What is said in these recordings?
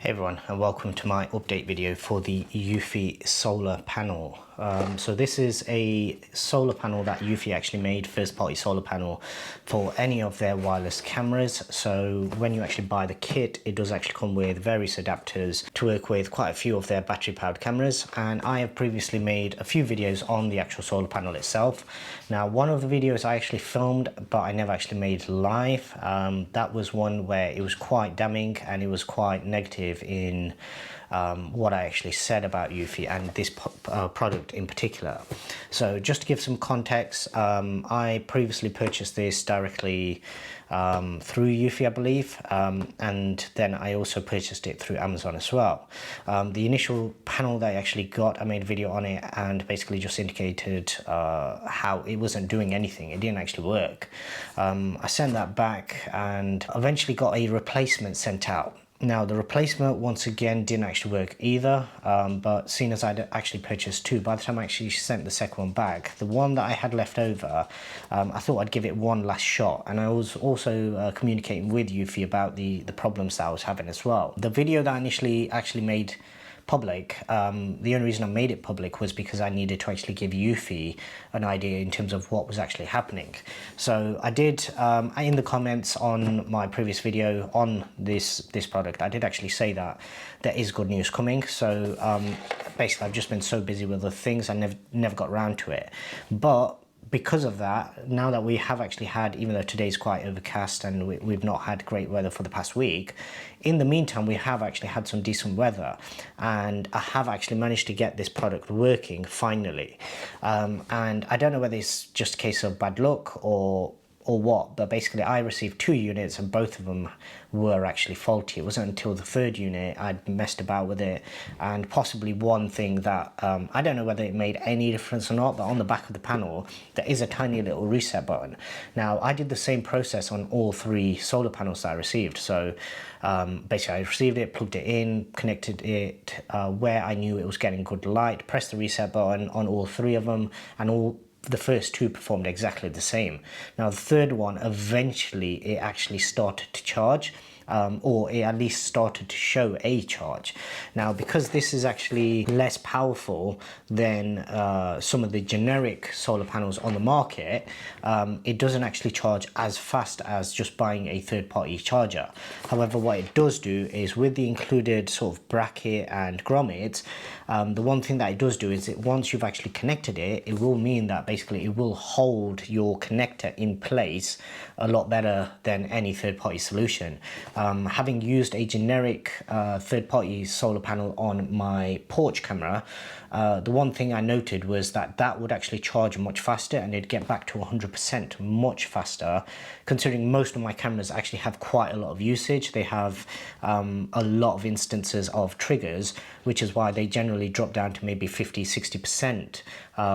Hey everyone, and welcome to my update video for the Eufy solar panel. So this is a solar panel that Eufy actually made, first party solar panel for any of their wireless cameras. So when you actually buy the kit, it does actually come with various adapters to work with quite a few of their battery powered cameras. And I have previously made a few videos on the actual solar panel itself. Now, one of the videos I actually filmed, but I never actually made live. That was one where it was quite damning and it was quite negative in what I actually said about Eufy and this product in particular. So just to give some context, I previously purchased this directly through Eufy, I believe, and then I also purchased it through Amazon as well. The initial panel that I actually got, I made a video on it and basically just indicated how it wasn't doing anything. It didn't actually work. I sent that back and eventually got a replacement sent out. Now, the replacement, once again, didn't actually work either, but seeing as I'd actually purchased two, by the time I actually sent the second one back, the one that I had left over, I thought I'd give it one last shot. And I was also communicating with Eufy about the problems that I was having as well. The video that I initially actually made public, the only reason I made it public was because I needed to actually give Eufy an idea in terms of what was actually happening. So I did, in the comments on my previous video on this product, I did actually say that there is good news coming. So basically I've just been so busy with other things, I never got around to it. But because of that, now that we have actually had, even though today's quite overcast and we've not had great weather for the past week, in the meantime we have actually had some decent weather, and I have actually managed to get this product working finally. And I don't know whether it's just a case of bad luck or what, but basically I received two units and both of them were actually faulty. It wasn't until the third unit I'd messed about with it, and possibly one thing that I don't know whether it made any difference or not, but on the back of the panel there is a tiny little reset button. Now, I did the same process on all three solar panels that I received. So basically I received it, plugged it in, connected it where I knew it was getting good light, pressed the reset button on all three of them, and the first two performed exactly the same. Now, the third one, eventually it actually started to charge, or it at least started to show a charge. Now, because this is actually less powerful than some of the generic solar panels on the market, it doesn't actually charge as fast as just buying a third-party charger. However, what it does do is, with the included sort of bracket and grommets, the one thing that it does do is once you've actually connected it, it will mean that basically it will hold your connector in place a lot better than any third-party solution. Having used a generic third-party solar panel on my porch camera, the one thing I noted was that would actually charge much faster and it'd get back to 100% much faster, considering most of my cameras actually have quite a lot of usage. They have a lot of instances of triggers, which is why they generally drop down to maybe 50-60%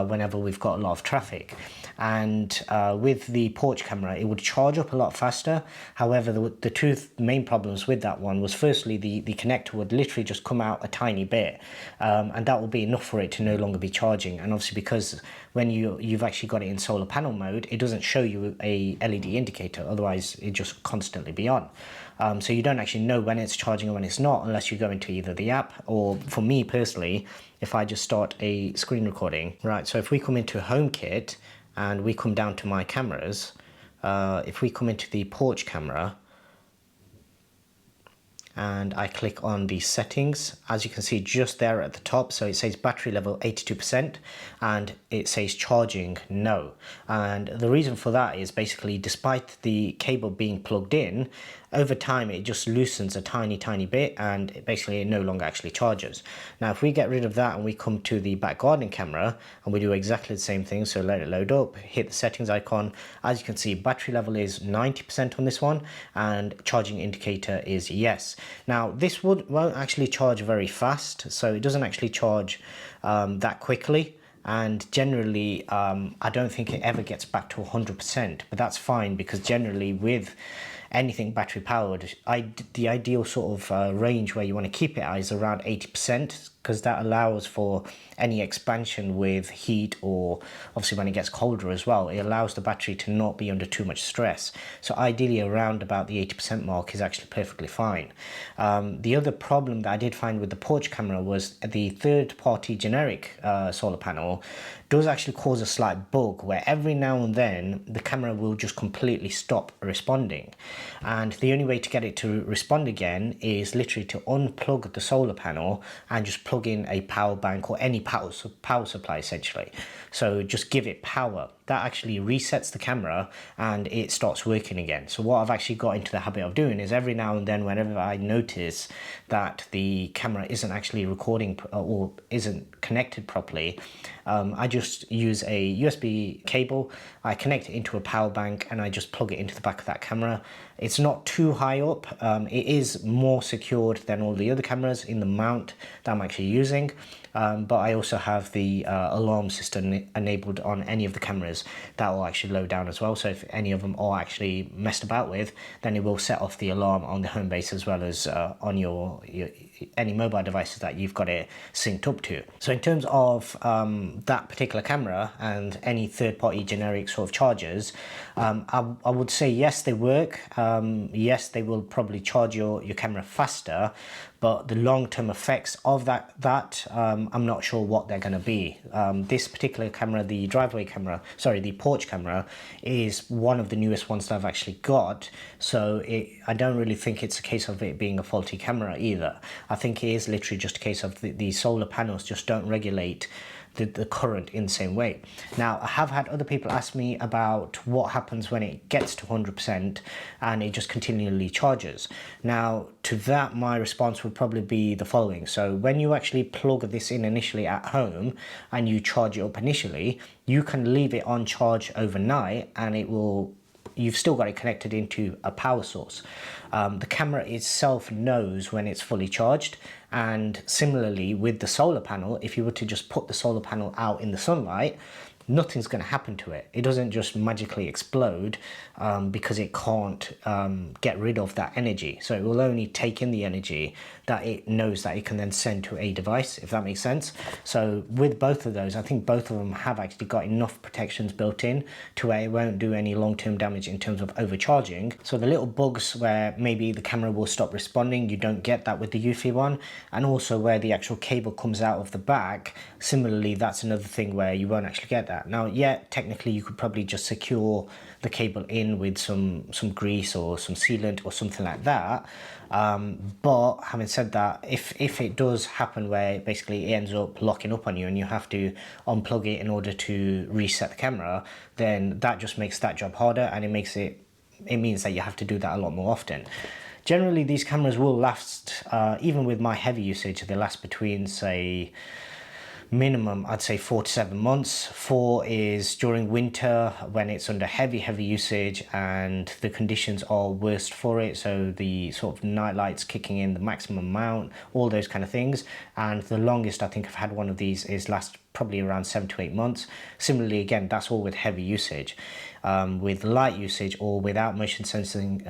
whenever we've got a lot of traffic. And with the porch camera, it would charge up a lot faster. However, the two main problems with that one was, firstly, the connector would literally just come out a tiny bit, and that will be enough for it to no longer be charging. And obviously, because when you've actually got it in solar panel mode, it doesn't show you a LED indicator, otherwise it just constantly be on. So you don't actually know when it's charging or when it's not, unless you go into either the app, or for me personally, if I just start a screen recording. Right, so if we come into HomeKit and we come down to my cameras, if we come into the porch camera and I click on the settings, as you can see just there at the top, so it says battery level 82% and it says charging no. And the reason for that is basically, despite the cable being plugged in, over time it just loosens a tiny bit and basically it no longer actually charges. Now, if we get rid of that and we come to the back garden camera and we do exactly the same thing, so let it load up, hit the settings icon, as you can see battery level is 90% on this one and charging indicator is yes. Now, this won't actually charge very fast, so it doesn't actually charge that quickly. And generally, I don't think it ever gets back to 100%, but that's fine, because generally with anything battery powered, the ideal sort of range where you want to keep it at is around 80%, because that allows for any expansion with heat, or obviously when it gets colder as well, it allows the battery to not be under too much stress. So ideally around about the 80% mark is actually perfectly fine. The other problem that I did find with the porch camera was the third-party generic solar panel does actually cause a slight bug where every now and then the camera will just completely stop responding, and the only way to get it to respond again is literally to unplug the solar panel and just plug in a power bank or any power supply essentially. So just give it power. That actually resets the camera and it starts working again. So what I've actually got into the habit of doing is every now and then, whenever I notice that the camera isn't actually recording or isn't connected properly, I just use a USB cable, I connect it into a power bank, and I just plug it into the back of that camera. It's not too high up. It is more secured than all the other cameras in the mount that I'm actually using. But I also have the alarm system enabled on any of the cameras that will actually load down as well. So if any of them are actually messed about with, then it will set off the alarm on the home base as well as on your any mobile devices that you've got it synced up to. So in terms of that particular camera and any third-party generic sort of chargers, I would say yes, they work. Yes, they will probably charge your camera faster, but the long-term effects of that I'm not sure what they're going to be. This particular camera, the the porch camera, is one of the newest ones that I've actually got, so I don't really think it's a case of it being a faulty camera either. I think it is literally just a case of the solar panels just don't regulate the current in the same way. Now, I have had other people ask me about what happens when it gets to 100% and it just continually charges. Now, to that, my response would probably be the following. So when you actually plug this in initially at home and you charge it up initially, you can leave it on charge overnight and you've still got it connected into a power source. The camera itself knows when it's fully charged, and similarly with the solar panel, if you were to just put the solar panel out in the sunlight, nothing's going to happen to it. It doesn't just magically explode because it can't get rid of that energy. So it will only take in the energy that it knows that it can then send to a device, if that makes sense. So with both of those, I think both of them have actually got enough protections built in to where it won't do any long-term damage in terms of overcharging. So the little bugs where maybe the camera will stop responding, you don't get that with the Eufy one. And also where the actual cable comes out of the back, similarly, that's another thing where you won't actually get that. Now, yeah, technically you could probably just secure the cable in with some grease or some sealant or something like that. But having said that, if it does happen where basically it ends up locking up on you and you have to unplug it in order to reset the camera, then that just makes that job harder, and it means that you have to do that a lot more often. Generally, these cameras will last, even with my heavy usage, they last between, say, minimum, I'd say 4 to 7 months. 4 is during winter when it's under heavy usage and the conditions are worst for it. So the sort of night lights kicking in the maximum amount, all those kind of things. And the longest I think I've had one of these is last probably around 7 to 8 months. Similarly, again, that's all with heavy usage. With light usage or without motion sensing,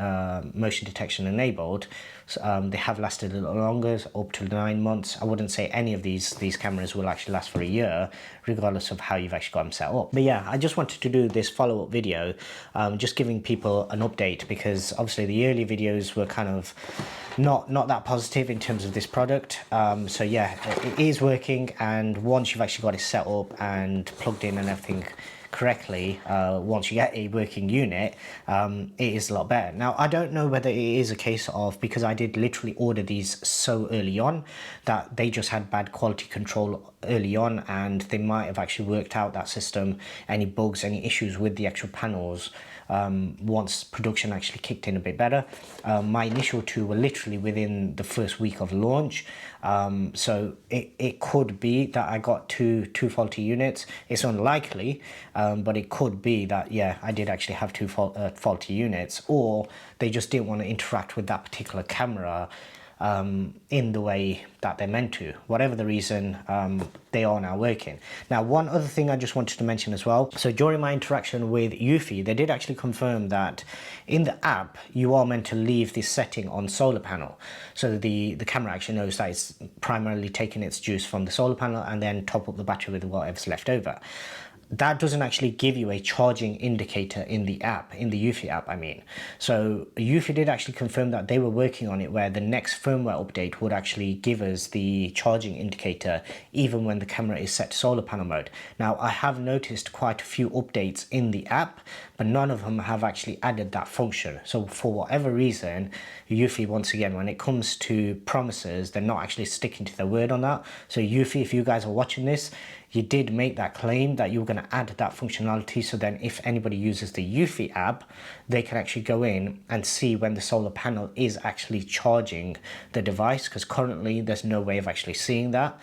motion detection enabled, they have lasted a little longer, up to 9 months. I wouldn't say any of these cameras will actually last for a year, regardless of how you've actually got them set up. But yeah, I just wanted to do this follow-up video, just giving people an update, because obviously the early videos were kind of not that positive in terms of this product. So yeah, it is working, and once you've actually got it set up and plugged in and everything correctly, once you get a working unit, it is a lot better. Now, I don't know whether it is a case of, because I did literally order these so early on, that they just had bad quality control early on, and they might have actually worked out that system, any bugs, any issues with the actual panels, once production actually kicked in a bit better. My initial 2 were literally within the first week of launch, so it could be that I got two faulty units. It's unlikely, but it could be that, yeah, I did actually have 2 faulty units, or they just didn't want to interact with that particular camera in the way that they're meant to. Whatever the reason, they are now working. Now, one other thing I just wanted to mention as well. So during my interaction with Eufy, they did actually confirm that in the app, you are meant to leave this setting on solar panel. So the camera actually knows that it's primarily taking its juice from the solar panel and then top up the battery with whatever's left over. That doesn't actually give you a charging indicator in the app, in the Eufy app, I mean. So Eufy did actually confirm that they were working on it, where the next firmware update would actually give us the charging indicator even when the camera is set to solar panel mode. Now, I have noticed quite a few updates in the app, but none of them have actually added that function. So for whatever reason, Eufy, once again, when it comes to promises, they're not actually sticking to their word on that. So Eufy, if you guys are watching this, you did make that claim that you were going to add that functionality, so then if anybody uses the Eufy app, they can actually go in and see when the solar panel is actually charging the device, because currently there's no way of actually seeing that.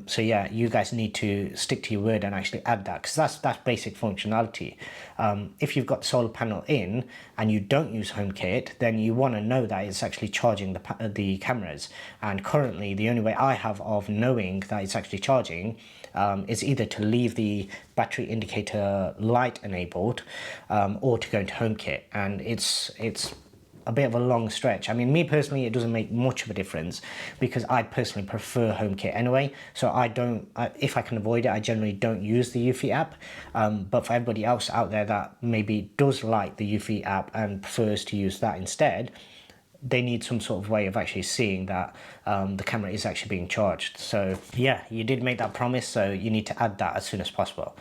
So yeah, you guys need to stick to your word and actually add that, because that's basic functionality. If you've got the solar panel in and you don't use HomeKit, then you want to know that it's actually charging the cameras. And currently the only way I have of knowing that it's actually charging is either to leave the battery indicator light enabled or to go into HomeKit, and it's a bit of a long stretch. I mean, me personally, it doesn't make much of a difference because I personally prefer HomeKit anyway. So I don't, if I can avoid it, I generally don't use the Eufy app. But for everybody else out there that maybe does like the Eufy app and prefers to use that instead, they need some sort of way of actually seeing that the camera is actually being charged. So yeah, you did make that promise, so you need to add that as soon as possible.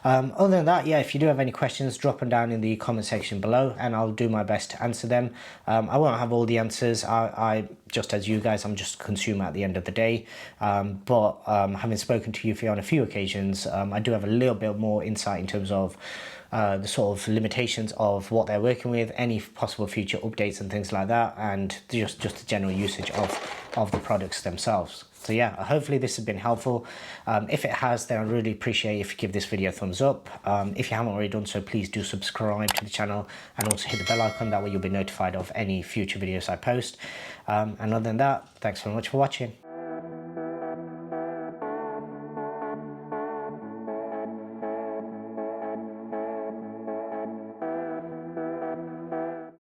Other than that, yeah, if you do have any questions, drop them down in the comment section below and I'll do my best to answer them. I won't have all the answers. I just as you guys, I'm just a consumer at the end of the day. But having spoken to Eufy on a few occasions, I do have a little bit more insight in terms of the sort of limitations of what they're working with, any possible future updates and things like that, and just the general usage of the products themselves. So yeah, hopefully this has been helpful. If it has, then I really appreciate if you give this video a thumbs up. If you haven't already done so, please do subscribe to the channel and also hit the bell icon. That way you'll be notified of any future videos I post. And other than that, thanks very much for watching.